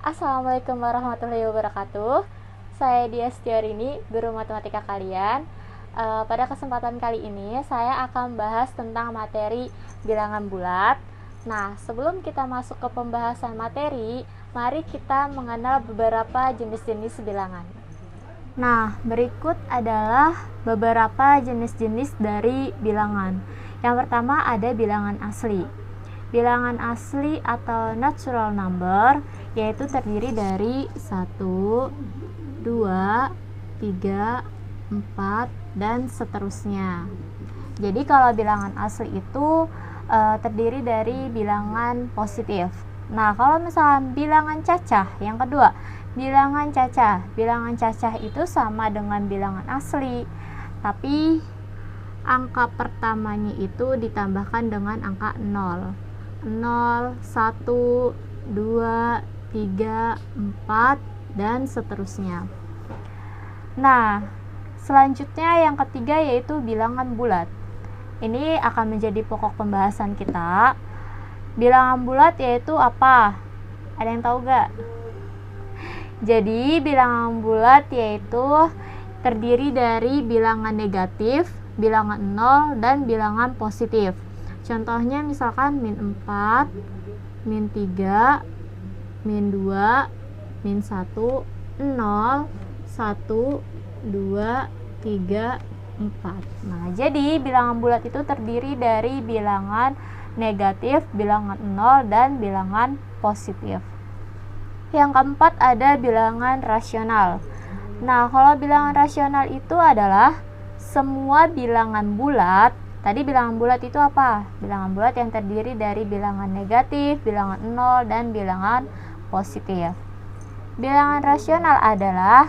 Assalamualaikum warahmatullahi wabarakatuh. Saya Dia Setiarini, guru matematika kalian. Pada kesempatan kali ini saya akan bahas tentang materi bilangan bulat. Nah, sebelum kita masuk ke pembahasan materi, mari kita mengenal beberapa jenis-jenis bilangan. Nah, berikut adalah beberapa jenis-jenis dari bilangan. Yang pertama ada bilangan asli. Bilangan asli atau natural number yaitu terdiri dari 1, 2, 3, 4, dan seterusnya. Jadi kalau bilangan asli itu terdiri dari bilangan positif. Nah, kalau misalnya bilangan cacah, yang kedua, bilangan cacah itu sama dengan bilangan asli, tapi angka pertamanya itu ditambahkan dengan angka 0. 0, 1, 2, 3, 4, dan seterusnya. Nah, selanjutnya yang ketiga yaitu bilangan bulat. Ini akan menjadi pokok pembahasan kita. Bilangan bulat yaitu apa? Ada yang tahu gak? Jadi, bilangan bulat yaitu terdiri dari bilangan negatif, bilangan 0, dan bilangan positif. Contohnya misalkan min 4, min 3, min 2, min 1, 0, 1, 2, 3, 4. Nah, jadi bilangan bulat itu terdiri dari bilangan negatif, bilangan 0, dan bilangan positif. Yang keempat ada bilangan rasional. Nah, kalau bilangan rasional itu adalah semua bilangan bulat. Tadi bilangan bulat itu apa? Bilangan bulat yang terdiri dari bilangan negatif, bilangan 0, dan bilangan positif. Bilangan rasional adalah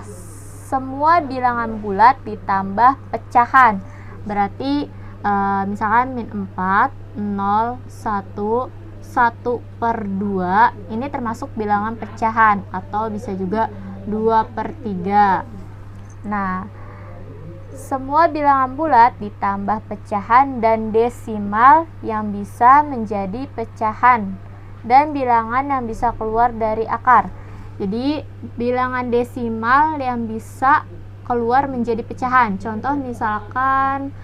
semua bilangan bulat ditambah pecahan. Berarti misalkan min 4, 0, 1, 1/2 ini termasuk bilangan pecahan, atau bisa juga 2/3. Nah, semua bilangan bulat ditambah pecahan dan desimal yang bisa menjadi pecahan dan bilangan yang bisa keluar dari akar. Jadi bilangan desimal yang bisa keluar menjadi pecahan. Contoh misalkan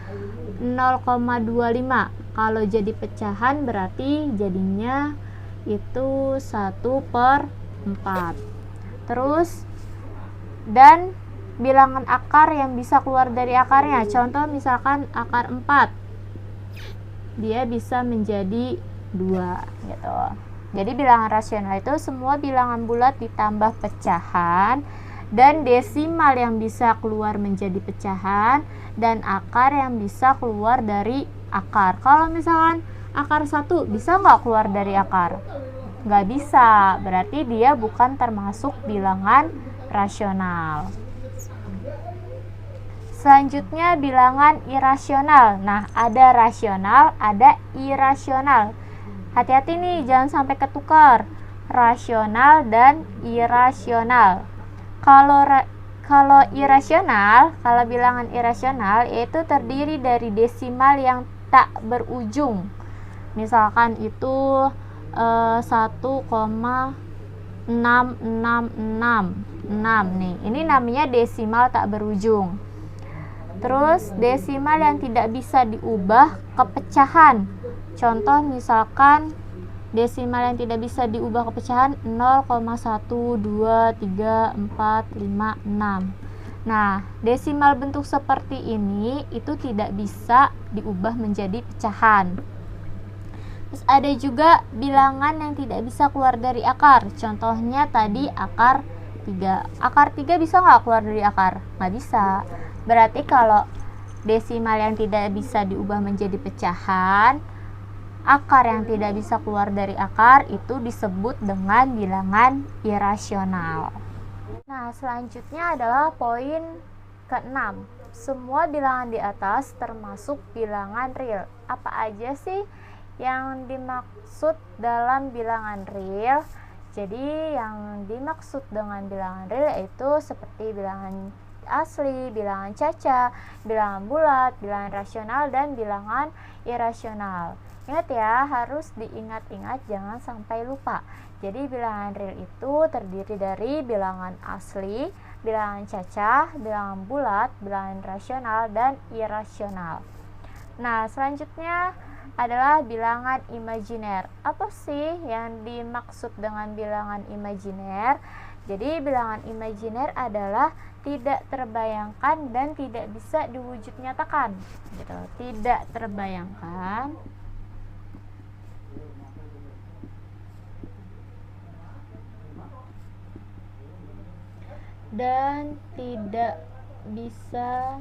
0,25. Kalau jadi pecahan berarti jadinya itu 1/4. Terus dan bilangan akar yang bisa keluar dari akarnya. Contoh misalkan akar 4. Dia bisa menjadi 2 gitu. Jadi bilangan rasional itu semua bilangan bulat ditambah pecahan dan desimal yang bisa keluar menjadi pecahan dan akar yang bisa keluar dari akar. Kalau misalkan akar 1 bisa nggak keluar dari akar? Nggak bisa, berarti dia bukan termasuk bilangan rasional. Selanjutnya bilangan irasional. Nah, ada rasional, ada irasional. Hati-hati nih, jangan sampai ketukar rasional dan irasional. Kalau irasional, kalau bilangan irasional itu terdiri dari desimal yang tak berujung. Misalkan itu 1,666 nih. Ini namanya desimal tak berujung. Terus desimal yang tidak bisa diubah ke pecahan. Contoh misalkan desimal yang tidak bisa diubah ke pecahan 0,1234556. Nah, desimal bentuk seperti ini itu tidak bisa diubah menjadi pecahan. Terus ada juga bilangan yang tidak bisa keluar dari akar. Contohnya tadi akar 3. Akar 3 bisa nggak keluar dari akar? Nggak bisa. Berarti kalau desimal yang tidak bisa diubah menjadi pecahan, akar yang tidak bisa keluar dari akar itu disebut dengan bilangan irasional. Nah, selanjutnya adalah poin ke-6. Semua bilangan di atas termasuk bilangan real. Apa aja sih yang dimaksud dalam bilangan real? Jadi yang dimaksud dengan bilangan real itu seperti bilangan asli, bilangan cacah, bilangan bulat, bilangan rasional, dan bilangan irasional. Ingat ya, harus diingat-ingat, jangan sampai lupa. Jadi bilangan real itu terdiri dari bilangan asli, bilangan cacah, bilangan bulat, bilangan rasional, dan irasional. Nah, selanjutnya adalah bilangan imajiner. Apa sih yang dimaksud dengan bilangan imajiner? Jadi bilangan imajiner adalah tidak terbayangkan dan tidak bisa diwujud nyatakan. Gitu. Tidak terbayangkan dan tidak bisa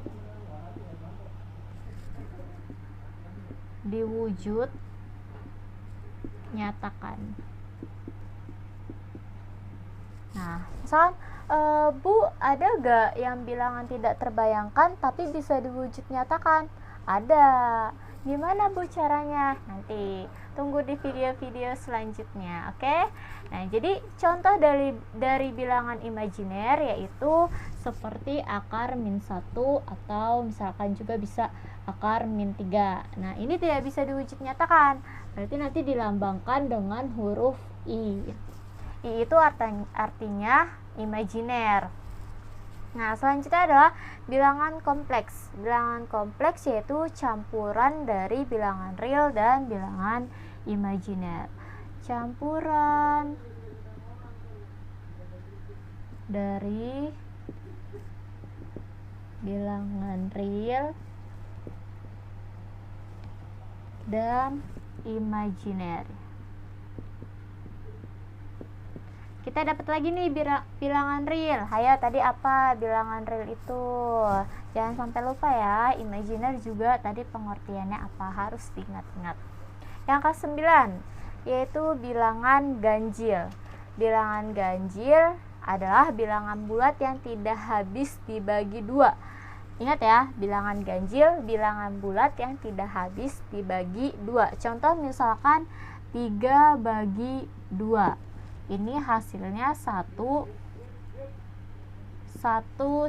diwujud nyatakan. Nah, misalkan Bu, ada gak yang bilangan tidak terbayangkan tapi bisa diwujud nyatakan? Ada. Gimana Bu caranya? Nanti tunggu di video-video selanjutnya, oke? Nah, jadi contoh dari bilangan imajiner yaitu seperti akar -1 atau misalkan juga bisa akar -3. Nah, ini tidak bisa diwujud nyatakan. Berarti nanti dilambangkan dengan huruf I. I itu artinya imajiner. Nah, selanjutnya adalah bilangan kompleks. Bilangan kompleks yaitu campuran dari bilangan real dan bilangan imajiner. Campuran dari bilangan real dan imajiner. Kita dapat lagi nih bilangan real. Hayo, tadi apa bilangan real itu? Jangan sampai lupa ya. Imajiner juga tadi pengertiannya apa, harus diingat-ingat. Yang ke-9 yaitu bilangan ganjil. Bilangan ganjil adalah bilangan bulat yang tidak habis dibagi 2. Ingat ya, bilangan ganjil bilangan bulat yang tidak habis dibagi 2. Contoh misalkan 3/2. Ini hasilnya 1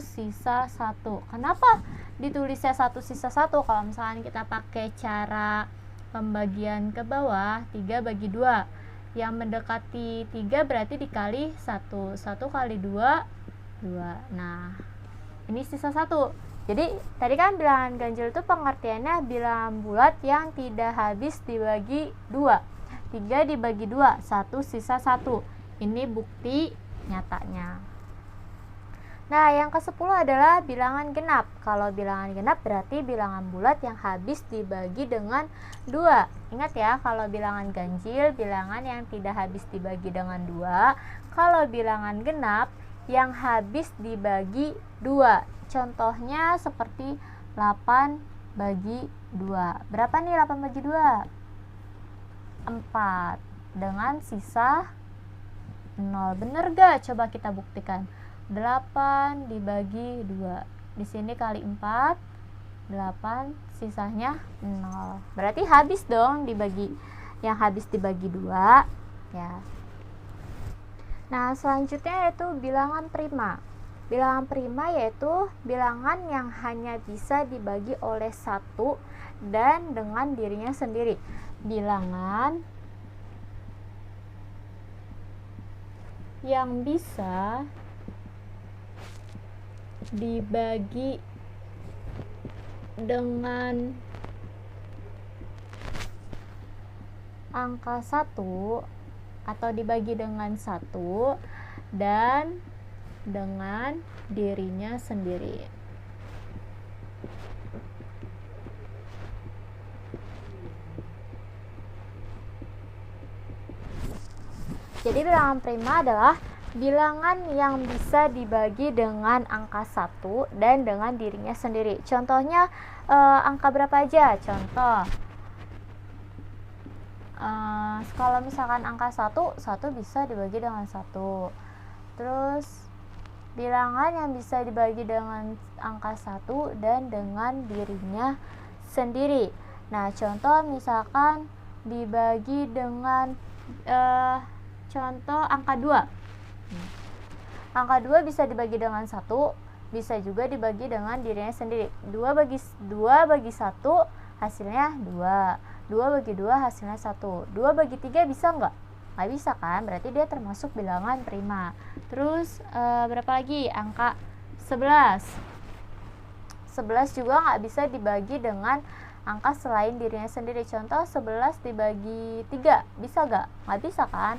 sisa 1. Kenapa ditulisnya 1 sisa 1? Kalau misalkan kita pakai cara pembagian ke bawah, 3/2. Yang mendekati 3 berarti dikali 1. 1 kali 2, 2. Nah, ini sisa 1. Jadi tadi kan bilangan ganjil itu pengertiannya bilangan bulat yang tidak habis dibagi 2. 3/2, 1 sisa 1. Ini bukti nyatanya. Nah, yang ke-10 adalah bilangan genap. Kalau bilangan genap berarti bilangan bulat yang habis dibagi dengan 2. Ingat ya, kalau bilangan ganjil bilangan yang tidak habis dibagi dengan 2. Kalau bilangan genap yang habis dibagi 2. Contohnya seperti 8/2. Berapa nih 8/2? 4 dengan sisa 0. Bener gak? Coba kita buktikan. 8/2. Di sini kali 4, 8, sisanya 0. Berarti habis dong dibagi, yang habis dibagi 2 ya. Nah, selanjutnya yaitu bilangan prima. Bilangan prima yaitu bilangan yang hanya bisa dibagi oleh 1 dan dengan dirinya sendiri. Bilangan yang bisa dibagi dengan angka 1 atau dibagi dengan 1 dan dengan dirinya sendiri. Jadi bilangan prima adalah bilangan yang bisa dibagi dengan angka 1 dan dengan dirinya sendiri. Contohnya angka berapa aja? Contoh, kalau misalkan angka 1 bisa dibagi dengan 1. Terus bilangan yang bisa dibagi dengan angka 1 dan dengan dirinya sendiri. Nah, contoh misalkan dibagi dengan contoh angka 2. Angka 2 bisa dibagi dengan 1, bisa juga dibagi dengan dirinya sendiri. 2 bagi 1 hasilnya 2. 2 bagi 2 hasilnya 1. 2 bagi 3 bisa nggak? Nggak bisa kan, berarti dia termasuk bilangan prima. Terus berapa lagi? Angka 11. 11 juga nggak bisa dibagi dengan angka selain dirinya sendiri. Contoh 11 dibagi 3, bisa nggak? Nggak bisa kan.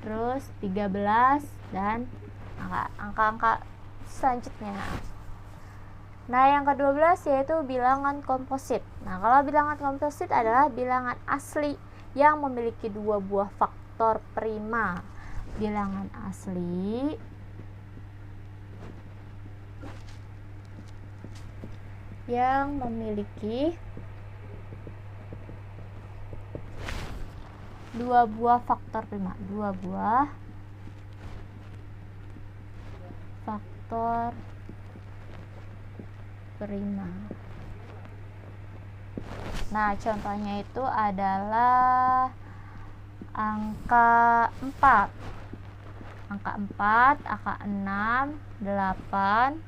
Terus 13 dan angka-angka selanjutnya. Nah, yang ke-12 yaitu bilangan komposit. Nah, kalau bilangan komposit adalah bilangan asli yang memiliki 2 buah faktor prima. Bilangan asli yang memiliki 2 buah faktor prima. 2 buah faktor prima. Nah, contohnya itu adalah angka 4. Angka 4, angka 6, 8,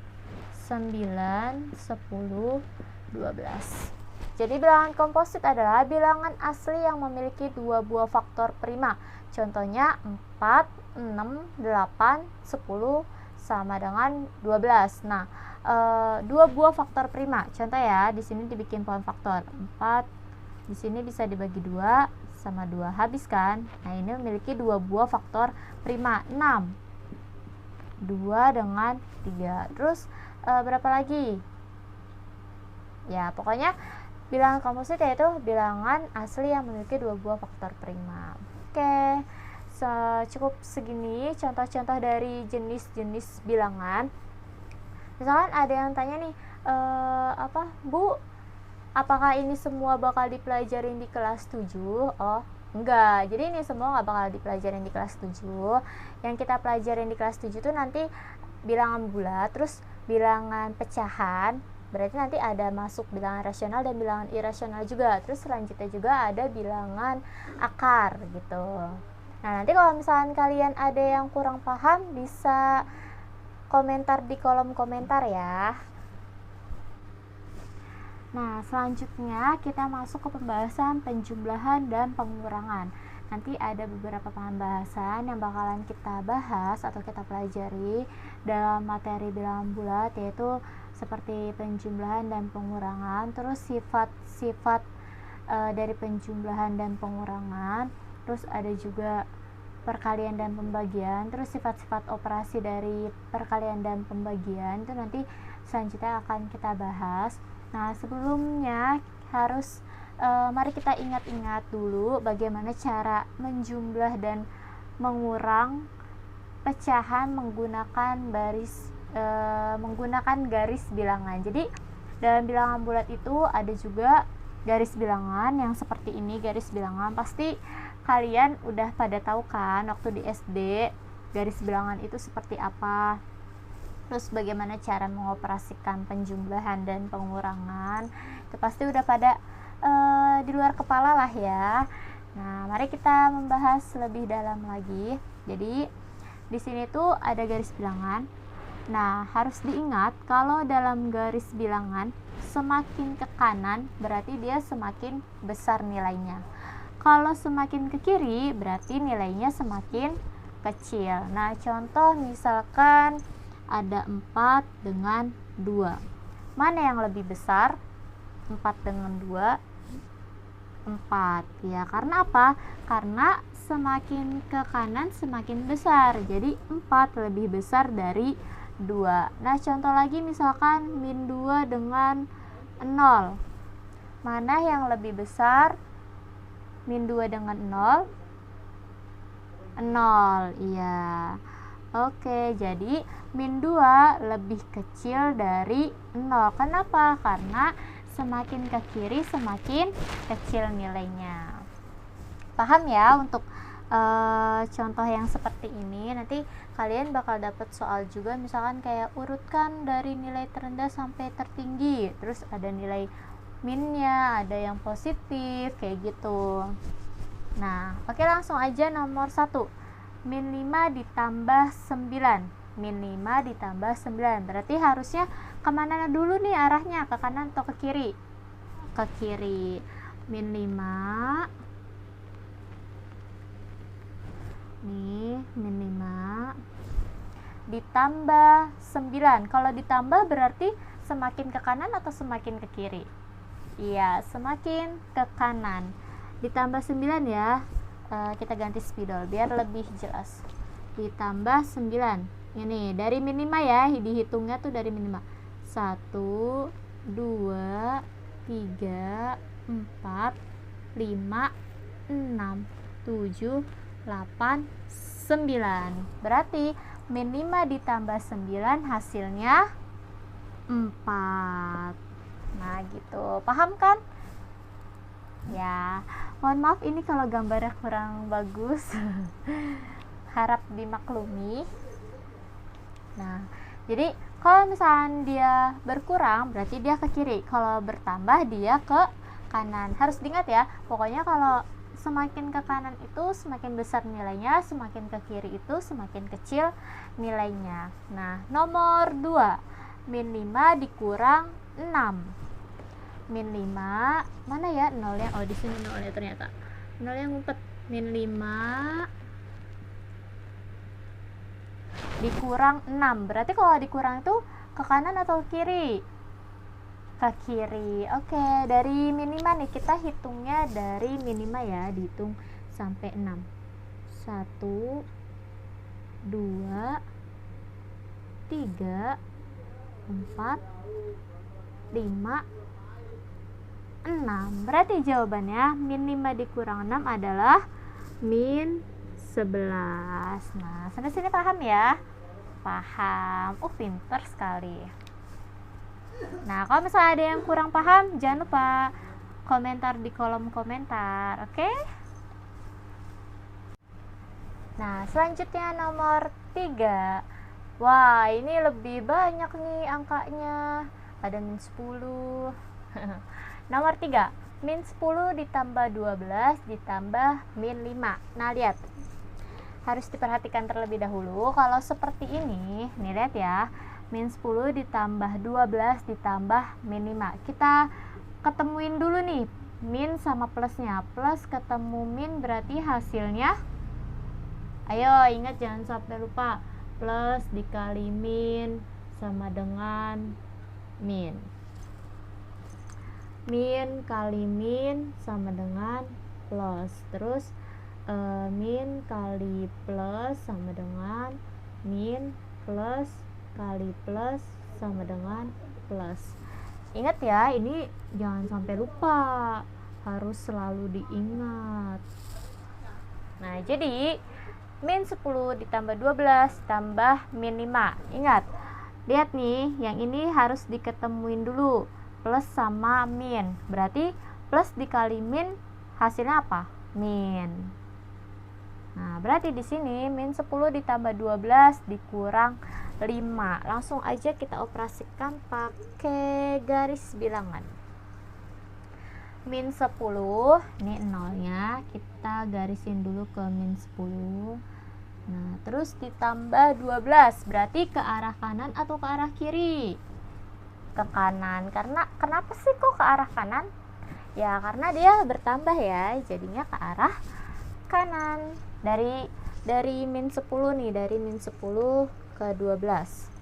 9, 10, 12. Jadi bilangan komposit adalah bilangan asli yang memiliki 2 buah faktor prima. Contohnya 4, 6, 8, 10 sama dengan 12. Nah, 2 buah faktor prima. Contoh ya, di sini dibikin pohon faktor. 4 di sini bisa dibagi 2 sama 2, habis kan? Nah, ini memiliki 2 buah faktor prima. 6. 2 dengan 3. Terus berapa lagi? Ya, pokoknya bilangan komposit yaitu bilangan asli yang memiliki 2 buah faktor prima. Oke. Cukup segini contoh-contoh dari jenis-jenis bilangan. Misalkan ada yang tanya nih, Bu, apakah ini semua bakal dipelajarin di kelas 7? Oh, enggak. Jadi ini semua nggak bakal dipelajarin di kelas 7. Yang kita pelajarin di kelas 7 itu nanti bilangan bulat, terus bilangan pecahan. Berarti nanti ada masuk bilangan rasional dan bilangan irasional juga. Terus selanjutnya juga ada bilangan akar gitu. Nah, nanti kalau misalkan kalian ada yang kurang paham, bisa komentar di kolom komentar ya. Nah, selanjutnya kita masuk ke pembahasan penjumlahan dan pengurangan. Nanti ada beberapa pembahasan yang bakalan kita bahas atau kita pelajari dalam materi bilangan bulat, yaitu seperti penjumlahan dan pengurangan, terus sifat-sifat dari penjumlahan dan pengurangan, terus ada juga perkalian dan pembagian, terus sifat-sifat operasi dari perkalian dan pembagian itu nanti selanjutnya akan kita bahas. Nah, sebelumnya harus mari kita ingat-ingat dulu bagaimana cara menjumlah dan mengurang pecahan menggunakan garis bilangan. Jadi dalam bilangan bulat itu ada juga garis bilangan yang seperti ini. Garis bilangan pasti kalian udah pada tahu kan waktu di SD garis bilangan itu seperti apa, terus bagaimana cara mengoperasikan penjumlahan dan pengurangan, itu pasti udah pada di luar kepala lah ya. Nah, mari kita membahas lebih dalam lagi. Jadi di sini tuh ada garis bilangan. Nah, harus diingat kalau dalam garis bilangan semakin ke kanan berarti dia semakin besar nilainya. Kalau semakin ke kiri berarti nilainya semakin kecil. Nah, contoh misalkan ada 4 dengan 2. Mana yang lebih besar? 4 dengan 2? 4. Ya, karena apa? Karena semakin ke kanan semakin besar. Jadi 4 lebih besar dari 2. Nah, contoh lagi misalkan min 2 dengan 0. Mana yang lebih besar? Min 2 dengan 0? 0, iya. Oke, jadi min 2 lebih kecil dari 0. Kenapa? Karena semakin ke kiri semakin kecil nilainya. Paham ya untuk contoh yang seperti ini? Nanti kalian bakal dapat soal juga, misalkan kayak urutkan dari nilai terendah sampai tertinggi, terus ada nilai minnya, ada yang positif kayak gitu. Nah, oke, langsung aja nomor 1. Min 5 ditambah 9. Min 5 ditambah 9. Berarti harusnya kemana dulu nih arahnya? Ke kanan atau ke kiri? Ke kiri. min 5 nih, min 5 ditambah 9. Kalau ditambah berarti semakin ke kanan atau semakin ke kiri? Iya, semakin ke kanan. Ditambah 9 ya. Kita ganti spidol biar lebih jelas. Ditambah 9. Ini dari min 5 ya, dihitungnya tuh dari min 5. 1 2 3 4 5 6 7 8 9. Berarti min 5 ditambah 9 hasilnya 4. Nah gitu, paham kan? Ya, mohon maaf ini kalau gambarnya kurang bagus. Harap dimaklumi. Nah, jadi kalau misalnya dia berkurang berarti dia ke kiri, kalau bertambah dia ke kanan. Harus diingat ya, pokoknya kalau semakin ke kanan itu semakin besar nilainya, semakin ke kiri itu semakin kecil nilainya. Nah, nomor 2, min 5 dikurang 6. Min 5, mana ya nolnya? Oh, di sini nolnya ternyata. Nolnya ngumpet. Min 5 dikurang 6. Berarti kalau dikurang itu ke kanan atau ke kiri? Ke kiri. Oke, dari min 5 nih kita hitungnya dari min 5 ya, dihitung sampai 6. 1 2 3 4 5 6. Berarti jawabannya min 5 dikurang 6 adalah min 11. Nah, sampai sini paham ya? Paham. Pinter sekali. Nah, kalau misalnya ada yang kurang paham, jangan lupa komentar di kolom komentar, oke? Nah, selanjutnya nomor 3. Wah, ini lebih banyak nih angkanya. Ada min 10. Nomor 3, min 10 ditambah 12 ditambah min 5. Nah, lihat. Harus diperhatikan terlebih dahulu. Kalau seperti ini, nih lihat ya. Min 10 ditambah 12 ditambah min 5. Kita ketemuin dulu nih, min sama plusnya. Plus ketemu min berarti hasilnya, ayo ingat jangan sampai lupa. Plus dikali min sama dengan min. Min kali min sama dengan plus. Terus min kali plus sama dengan min, plus kali plus sama dengan plus. Ingat ya, ini jangan sampai lupa, harus selalu diingat. Nah, jadi min 10 ditambah 12 tambah min 5. Ingat, lihat nih, yang ini harus diketemuin dulu. Plus sama min, berarti plus dikali min hasilnya apa? Min. Nah, berarti di sini min 10 ditambah 12 dikurang 5. Langsung aja kita operasikan pakai garis bilangan. Min 10, ini nolnya kita garisin dulu ke min 10. Nah, terus ditambah 12, berarti ke arah kanan atau ke arah kiri? Ke kanan. Karena kenapa sih kok ke arah kanan? Ya karena dia bertambah ya, jadinya ke arah kanan. Dari min 10 nih, dari min 10 ke 12.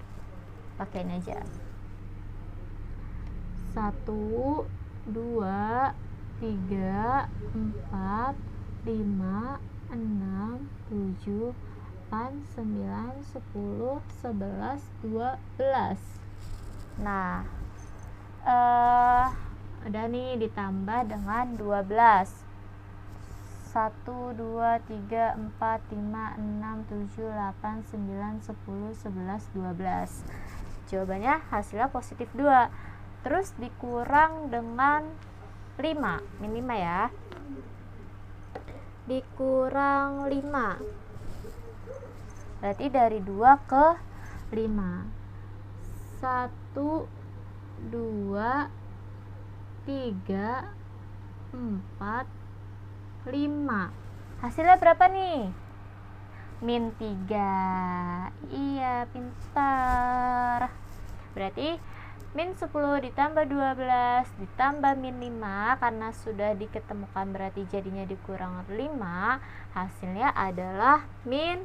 Pakein aja. 1 2 3 4 5 6 7 8 9 10 11 12. Nah, udah nih ditambah dengan 12. 1 2 3 4 5 6 7 8 9 10 11 12. Jawabannya hasilnya positif 2. Terus dikurang dengan 5, min 5 ya. Dikurang 5. Berarti dari 2 ke 5. 1 2 3 4 5. Hasilnya berapa nih? Min 3. Iya, pintar. Berarti min 10 ditambah 12 ditambah min 5, karena sudah diketemukan berarti jadinya dikurang 5, hasilnya adalah min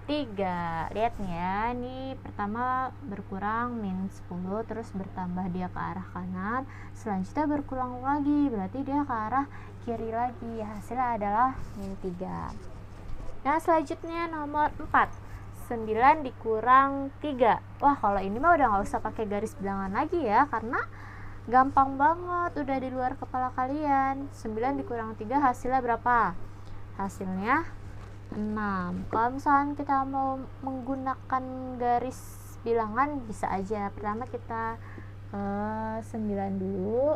3. Lihat nih ya, ini pertama berkurang min 10, terus bertambah dia ke arah kanan, selanjutnya berkurang lagi, berarti dia ke arah kiri lagi, hasilnya adalah min 3. Nah selanjutnya nomor 4, 9 dikurang 3. Wah, kalau ini mah udah nggak usah pakai garis bilangan lagi ya, karena gampang banget, udah di luar kepala kalian. 9 dikurang 3 hasilnya berapa? Hasilnya 6. Kalau misalnya kita mau menggunakan garis bilangan bisa aja. Pertama kita 9 dulu,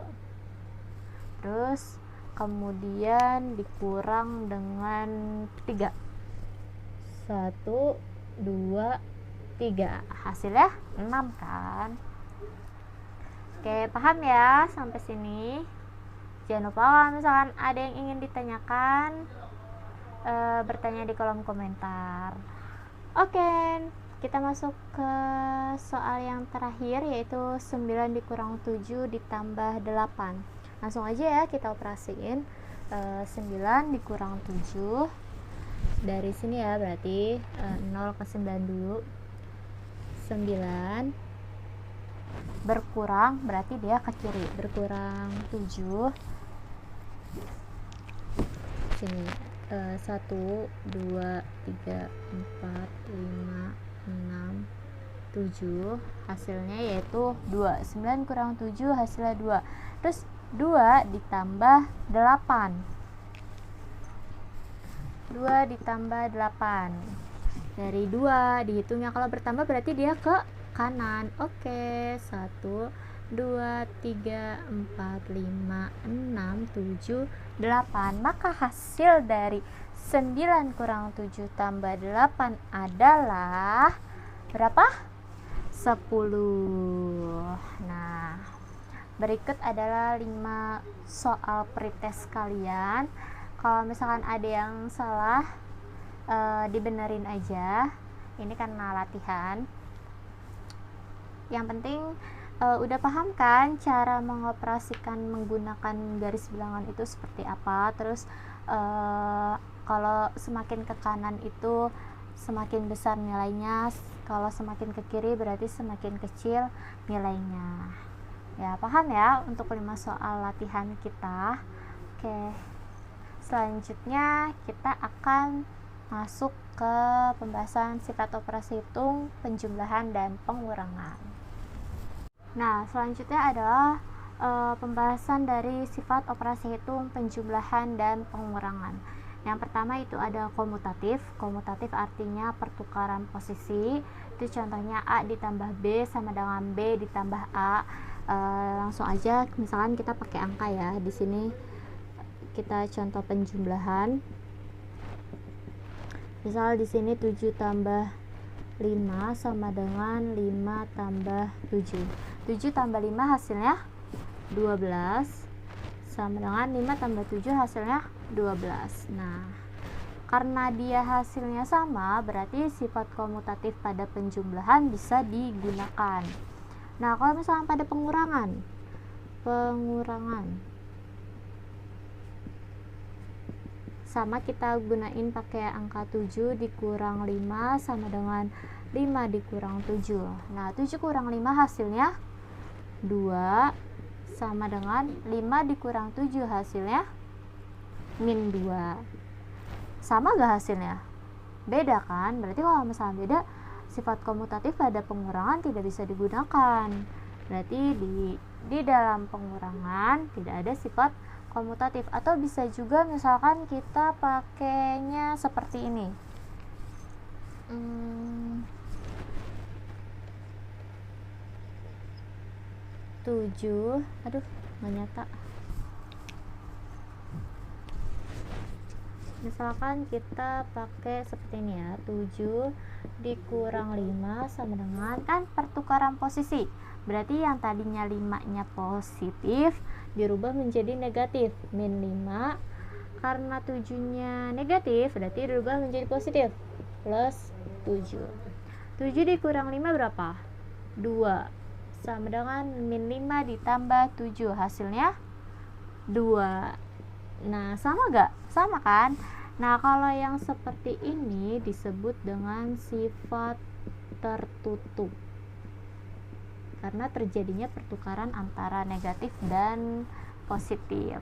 terus kemudian dikurang dengan 3. 1, 2, 3, hasilnya 6 kan. Oke, paham ya sampai sini? Jangan lupa kalau misalkan ada yang ingin ditanyakan, bertanya di kolom komentar. Oke, kita masuk ke soal yang terakhir, yaitu 9 dikurang 7 ditambah 8. Langsung aja ya kita operasiin. 9 dikurang 7 dari sini ya, berarti 0 ke 9 dulu. 9 berkurang berarti dia ke kiri, berkurang 7 sini. 1, 2, 3, 4, 5, 6, 7, hasilnya yaitu 2. 9 kurang 7 hasilnya 2. Terus 2 ditambah 8. 2 ditambah 8. Dari 2 dihitungnya, kalau bertambah berarti dia ke kanan. Oke, 1, 2, 3, 4, 5, 6, 7, 8. Maka hasil dari 9 kurang 7 tambah 8 adalah berapa? 10. Nah, berikut adalah 5 soal pretest kalian. Kalau misalkan ada yang salah, dibenerin aja. Ini karena latihan. Yang penting udah paham kan cara mengoperasikan menggunakan garis bilangan itu seperti apa. Terus kalau semakin ke kanan itu semakin besar nilainya, kalau semakin ke kiri berarti semakin kecil nilainya. Ya, paham ya untuk 5 soal latihan kita. Oke. Selanjutnya kita akan masuk ke pembahasan sifat operasi hitung, penjumlahan, dan pengurangan. Nah, selanjutnya adalah pembahasan dari sifat operasi hitung, penjumlahan, dan pengurangan. Yang pertama itu ada komutatif. Komutatif artinya pertukaran posisi. Itu contohnya A ditambah B sama dengan B ditambah A. Langsung aja, misalkan kita pakai angka ya. Di sini kita contoh penjumlahan. Misal di sini 7 tambah 5 sama dengan 5 tambah 7. 7 tambah 5 hasilnya 12 sama dengan 5 tambah 7 hasilnya 12. Nah, karena dia hasilnya sama, berarti sifat komutatif pada penjumlahan bisa digunakan. Nah, kalau misalnya pada pengurangan sama, kita gunain pakai angka 7 dikurang 5 sama dengan 5 dikurang 7. Nah, 7 kurang 5 hasilnya 2 sama dengan 5 dikurang 7 hasilnya min 2. Sama gak hasilnya? Beda kan? Berarti kalau misalnya beda, sifat komutatif pada pengurangan tidak bisa digunakan. Berarti di dalam pengurangan tidak ada sifat komutatif. Atau bisa juga misalkan kita pakainya seperti ini. 7, aduh nggak nyata. Misalkan kita pakai seperti ini ya, 7 dikurang 5 sama dengan, kan pertukaran posisi, berarti yang tadinya 5-nya positif dirubah menjadi negatif, min 5. Karena 7-nya negatif berarti dirubah menjadi positif, plus 7. 7 dikurang 5 berapa? 2 sama dengan min 5 ditambah 7, hasilnya 2. Nah, sama gak? Sama kan? Nah, kalau yang seperti ini disebut dengan sifat tertutup, karena terjadinya pertukaran antara negatif dan positif.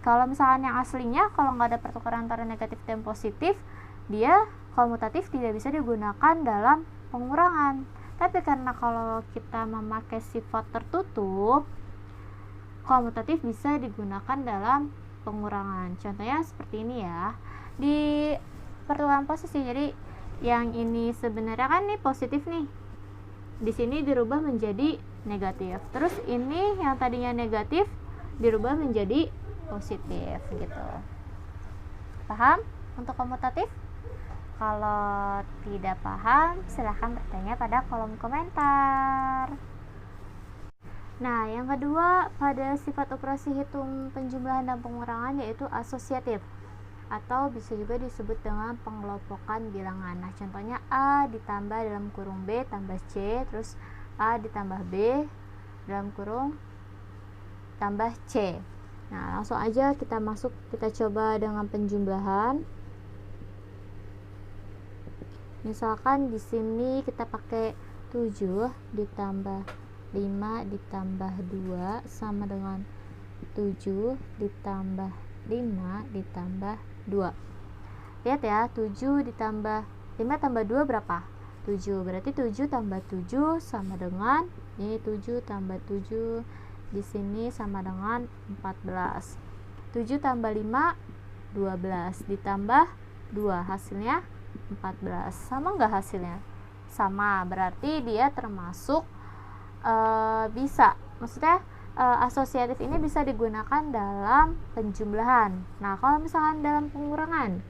Kalau misalkan yang aslinya, kalau nggak ada pertukaran antara negatif dan positif, dia komutatif tidak bisa digunakan dalam pengurangan. Tapi karena kalau kita memakai sifat tertutup, komutatif bisa digunakan dalam pengurangan. Contohnya seperti ini ya, di pertukaran posisi. Jadi yang ini sebenarnya kan nih positif nih, di sini dirubah menjadi negatif. Terus ini yang tadinya negatif dirubah menjadi positif gitu. Paham untuk komutatif? Kalau tidak paham, silahkan bertanya pada kolom komentar. Nah, yang kedua pada sifat operasi hitung penjumlahan dan pengurangan yaitu asosiatif, atau bisa juga disebut dengan pengelompokan bilangan. Nah, contohnya A ditambah dalam kurung B tambah C, terus A ditambah B dalam kurung tambah C. Nah, langsung aja kita coba dengan penjumlahan. Misalkan di sini kita pakai 7 ditambah 5 ditambah 2 sama dengan 7 ditambah 5 ditambah 2. Lihat ya, 7 ditambah 5 tambah 2 berapa? 7. Berarti 7 tambah 7 sama dengan ini 7 tambah 7 di sini sama dengan 14. 7 tambah 5 12 ditambah 2 hasilnya 14. Sama enggak hasilnya? Sama. Berarti dia termasuk bisa, maksudnya asosiatif ini bisa digunakan dalam penjumlahan. Nah, kalau misalkan dalam pengurangan,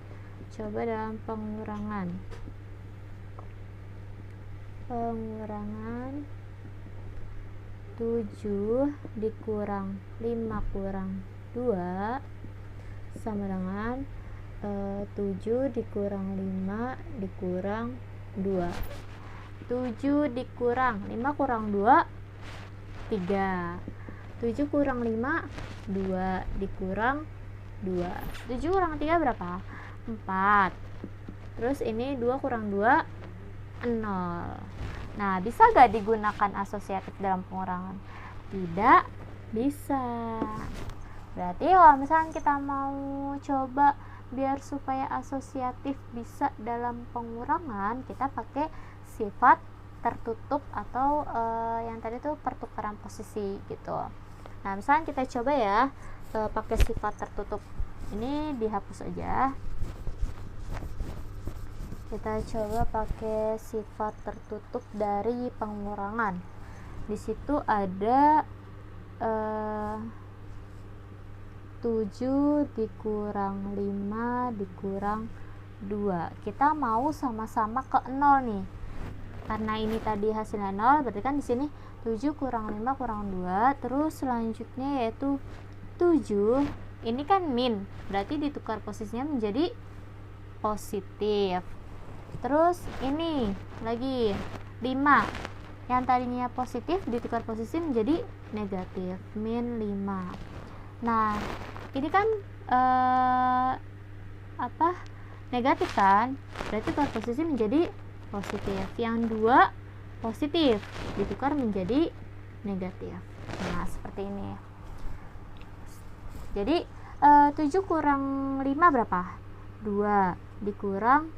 coba dalam pengurangan 7 dikurang 5 kurang 2 sama dengan 7 dikurang 5 dikurang 2. 7 dikurang 5 kurang 2 3. 7 kurang 5 2 dikurang 2. 7 kurang 3 berapa? 4. Terus ini 2 kurang 2 0. Nah, bisa gak digunakan asosiatif dalam pengurangan? Tidak bisa. Berarti kalau misalnya kita mau coba biar supaya asosiatif bisa dalam pengurangan, kita pakai sifat tertutup atau yang tadi tuh pertukaran posisi gitu. Nah, misalnya kita coba ya pakai sifat tertutup. Ini dihapus aja. Kita coba pakai sifat tertutup dari pengurangan. Di situ ada 7 dikurang 5 dikurang 2. Kita mau sama-sama ke 0 nih. Karena ini tadi hasilnya 0, berarti kan di sini 7 kurang 5 kurang 2, terus selanjutnya yaitu 7. Ini kan min, berarti ditukar posisinya menjadi positif. Terus ini lagi 5. Yang tadinya positif ditukar posisi menjadi negatif, min 5. Nah, ini kan negatif kan? Berarti tukar posisi menjadi positif. Yang 2 positif ditukar menjadi negatif. Nah, seperti ini. Jadi 7 kurang 5 berapa? 2 dikurang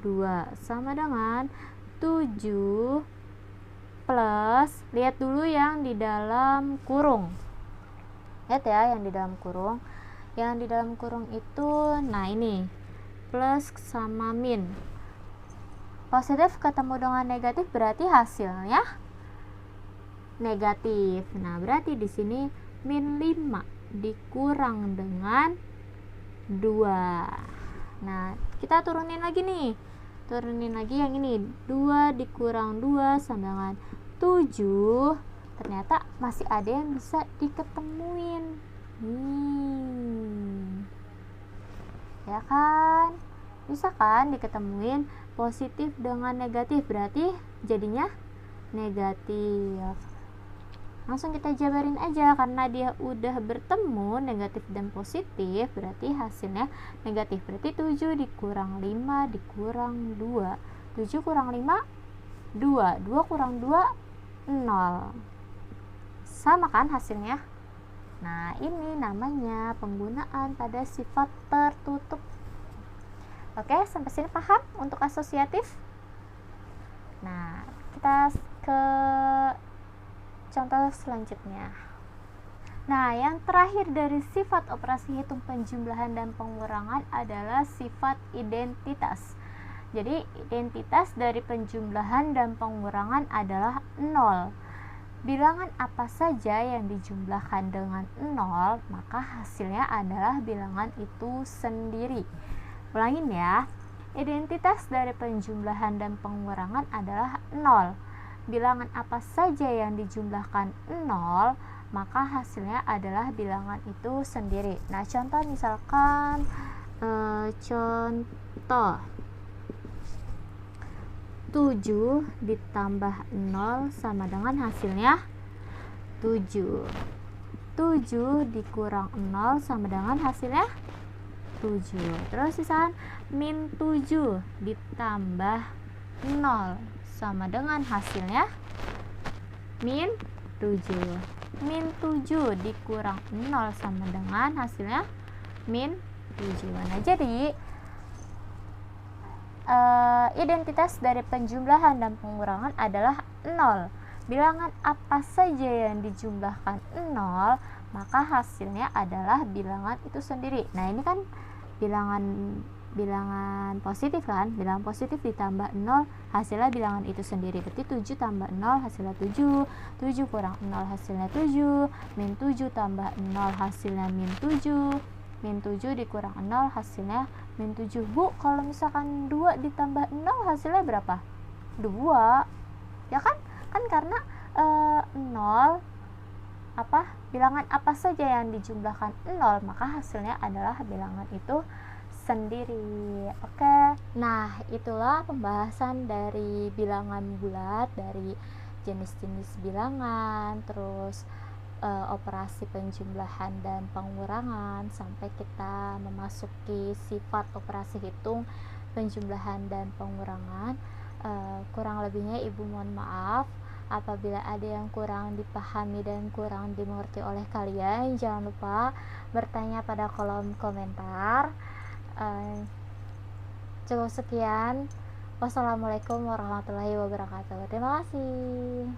2 sama dengan 7 plus, lihat dulu yang di dalam kurung. Lihat ya yang di dalam kurung. Yang di dalam kurung itu, nah ini plus sama min. Positif ketemu dengan negatif berarti hasilnya negatif. Nah, berarti di sini min 5 dikurang dengan 2. Nah, kita turunin lagi nih. Turunin lagi yang ini. 2 dikurang 2 sama dengan 7. Ternyata masih ada yang bisa diketemuin. Ya kan? Bisa kan diketemuin positif dengan negatif, berarti jadinya negatif. Langsung kita jabarin aja, karena dia udah bertemu negatif dan positif, berarti hasilnya negatif. Berarti 7 dikurang 5 dikurang 2. 7 kurang 5, 2. 2 kurang 2, 0. Sama kan hasilnya? Nah, ini namanya penggunaan pada sifat tertutup. Oke, sampai sini paham untuk asosiatif? Nah, kita ke contoh selanjutnya. Nah, yang terakhir dari sifat operasi hitung penjumlahan dan pengurangan adalah sifat identitas. Jadi, identitas dari penjumlahan dan pengurangan adalah 0. Bilangan apa saja yang dijumlahkan dengan 0, maka hasilnya adalah bilangan itu sendiri. Ulangin ya. Identitas dari penjumlahan dan pengurangan adalah 0. Bilangan apa saja yang dijumlahkan 0, maka hasilnya adalah bilangan itu sendiri. Nah, contoh misalkan contoh 7 ditambah 0 sama dengan hasilnya 7. 7 dikurang 0 sama dengan hasilnya 7. Terus misalkan min 7 ditambah 0 sama dengan hasilnya min 7. Min 7 dikurang 0 sama dengan hasilnya min 7. Nah, jadi identitas dari penjumlahan dan pengurangan adalah 0. Bilangan apa saja yang dijumlahkan 0, maka hasilnya adalah bilangan itu sendiri. Nah, ini kan bilangan positif kan, bilangan positif ditambah 0 hasilnya bilangan itu sendiri. Berarti 7 tambah 0 hasilnya 7, 7 kurang 0 hasilnya 7, min 7 tambah 0 hasilnya min 7, min 7 dikurang 0 hasilnya min 7. Bu, kalau misalkan 2 ditambah 0 hasilnya berapa? 2. Ya kan? Kan karena 0 bilangan apa saja yang dijumlahkan 0, maka hasilnya adalah bilangan itu sendiri. Oke. Nah, itulah pembahasan dari bilangan bulat, dari jenis-jenis bilangan, terus operasi penjumlahan dan pengurangan, sampai kita memasuki sifat operasi hitung penjumlahan dan pengurangan. Kurang lebihnya ibu mohon maaf apabila ada yang kurang dipahami dan kurang dimengerti oleh kalian. Jangan lupa bertanya pada kolom komentar. Cukup sekian. Wassalamualaikum warahmatullahi wabarakatuh. Terima kasih.